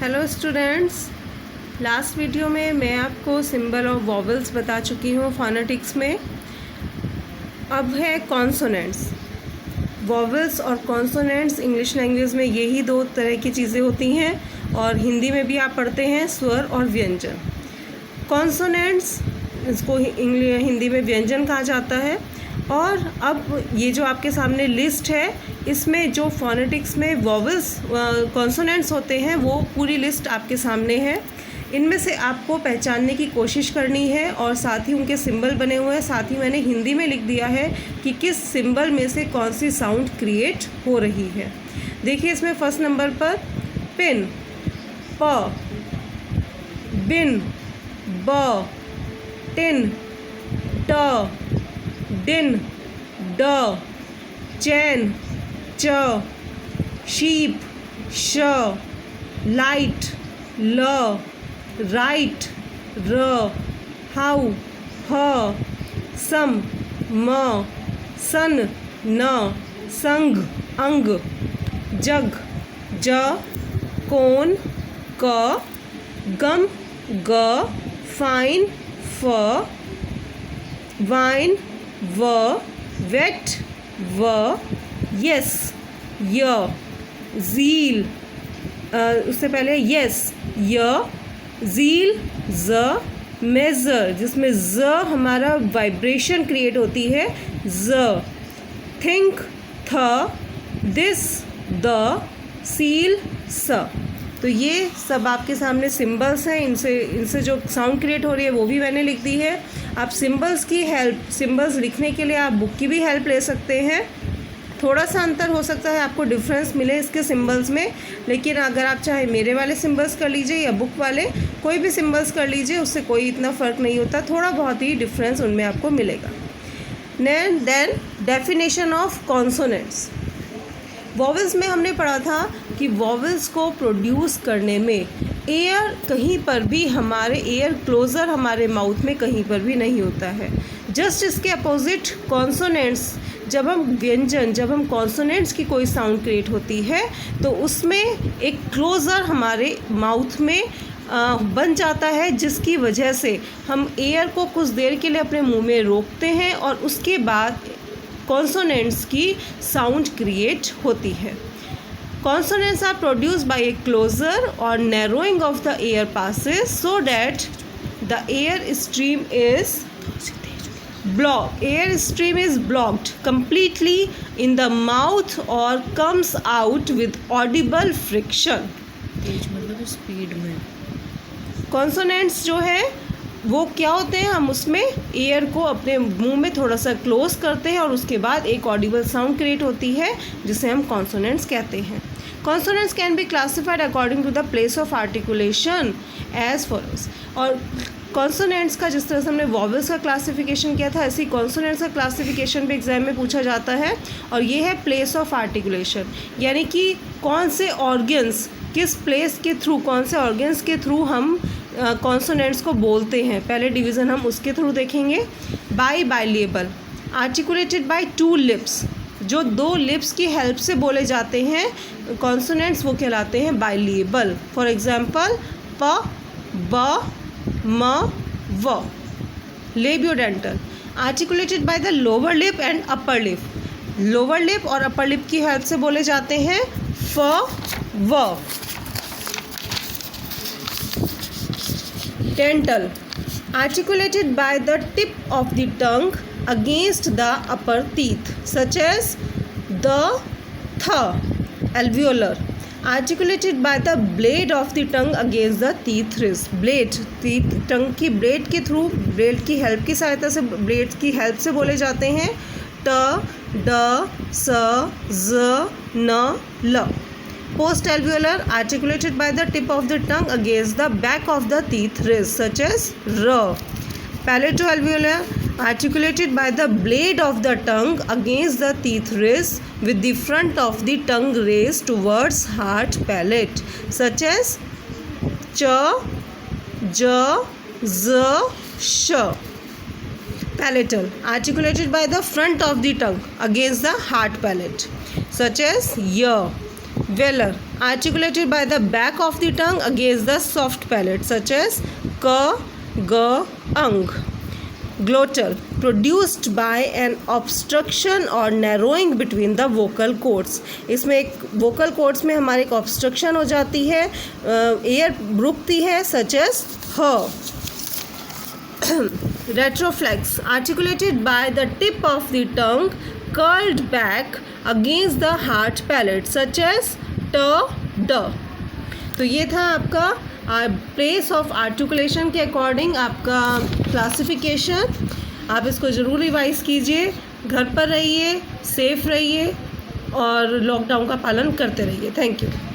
Hello students, last video में मैं आपको सिंबल ऑफ वॉवल्स बता चुकी हूँ फोनेटिक्स में। अब है कॉन्सोनेंट्स। वॉवल्स और कॉन्सोनेंट्स इंग्लिश लैंग्वेज में यही दो तरह की चीज़ें होती हैं और हिंदी में भी आप पढ़ते हैं स्वर और व्यंजन। कॉन्सोनेंट्स, इसको हिंदी में व्यंजन कहा जाता है। और अब ये जो आपके सामने लिस्ट है, इसमें जो फोनेटिक्स में वॉवल्स कॉन्सोनेंट्स होते हैं वो पूरी लिस्ट आपके सामने है। इनमें से आपको पहचानने की कोशिश करनी है और साथ ही उनके सिंबल बने हुए हैं। साथ ही मैंने हिंदी में लिख दिया है कि किस सिंबल में से कौन सी साउंड क्रिएट हो रही है। देखिए, इसमें फर्स्ट नंबर पर पिन, प, बिन, ब, टिन, ट, डिन, ड, चैन, च, शीप, श, लाइट, ल, राइट, र, हाउ, ह, सम, म, सन, न, संग, अंग, जग, ज, कोन, क, गम, ग, फाइन, फ, वाइन, व, वेट, व, यस, य, ज़ील, उससे पहले यस, य, ज़ील, ज, मेज़र, जिसमें ज हमारा वाइब्रेशन क्रिएट होती है, ज, थिंक, थ, दिस, द, सील, स। तो ये सब आपके सामने सिंबल्स हैं। इनसे जो साउंड क्रिएट हो रही है वो भी मैंने लिख दी है। आप सिंबल्स लिखने के लिए आप बुक की भी हेल्प ले सकते हैं। थोड़ा सा अंतर हो सकता है, आपको डिफरेंस मिले इसके सिंबल्स में, लेकिन अगर आप चाहे मेरे वाले सिंबल्स कर लीजिए या बुक वाले कोई भी सिंबल्स कर लीजिए, उससे कोई इतना फ़र्क नहीं होता। थोड़ा बहुत ही डिफरेंस उनमें आपको मिलेगा। Then definition of consonants. Vowels में हमने पढ़ा था कि वॉवल्स को प्रोड्यूस करने में एयर कहीं पर भी एयर क्लोज़र हमारे माउथ में कहीं पर भी नहीं होता है। जस्ट इसके अपोजिट कॉन्सोनेंट्स, जब हम कॉन्सोनेंट्स की कोई साउंड क्रिएट होती है तो उसमें एक क्लोज़र हमारे माउथ में बन जाता है, जिसकी वजह से हम एयर को कुछ देर के लिए अपने मुंह में रोकते हैं और उसके बाद कॉन्सोनेंट्स की साउंड क्रिएट होती है। Consonants are produced by a closure और narrowing of the air passes so that the air stream is blocked completely in the mouth or comes out with audible friction। तेज मतलब speed में। Consonants जो है वो क्या होते हैं, हम उसमें एयर को अपने मुंह में थोड़ा सा क्लोज करते हैं और उसके बाद एक ऑडिबल साउंड क्रिएट होती है जिसे हम कॉन्सोनेंट्स कहते हैं। Consonants can be classified according to the place of articulation as follows. और कॉन्सोनेंट्स का जिस तरह से हमने वॉवल्स का क्लासिफिकेशन किया था, ऐसे ही कॉन्सोनेंट्स का क्लासिफिकेशन भी एग्जाम में पूछा जाता है। और ये है प्लेस ऑफ आर्टिकुलेशन, यानी कि कौन से ऑर्गन्स किस प्लेस के थ्रू, कौन से ऑर्गन्स के थ्रू हम कॉन्सोनेंट्स को बोलते हैं। पहले डिवीज़न हम उसके थ्रू देखेंगे। बाइलेबल, आर्टिकुलेटेड बाय टू लिप्स, जो दो लिप्स की हेल्प से बोले जाते हैं कॉन्सोनेंट्स, वो कहलाते हैं बाइलेबल। फॉर एग्जांपल प, ब, म, व। Labiodental, articulated by the lower lip and upper lip, lower lip और अपर लिप की हेल्प से बोले जाते हैं फ, व। Dental, articulated by the tip of the tongue against the upper teeth, such as the, th. Alveolar, articulated by the blade of the tongue against the teeth ridge, blade, टंग की blade के through, blade की help की सहायता से, blade की help से बोले जाते हैं ट, ड, स, ज, न, ल। Post alveolar, articulated by the tip of the tongue against the back of the teeth ridge, such as r. Palato-alveolar, articulated by the blade of the tongue against the teeth ridge with the front of the tongue raised towards hard palate, such as ch, j, z, sh. Palatal, articulated by the front of the tongue against the hard palate, such as y. Velar, articulated by the back of the tongue against the soft palate such as k, g, ang. Glottal, produced by an obstruction or narrowing between the vocal cords. इसमें एक vocal cords में हमारे एक obstruction हो जाती है, air रुकती है such as ह. Retroflex, articulated by the tip of the tongue curled back against the hard palate such as t, d. तो ये था आपका प्लेस ऑफ आर्टिकुलेशन के अकॉर्डिंग आपका क्लासिफिकेशन. आप इसको ज़रूर रिवाइज़ कीजिए. घर पर रहिए, सेफ रहिए और लॉकडाउन का पालन करते रहिए. Thank you.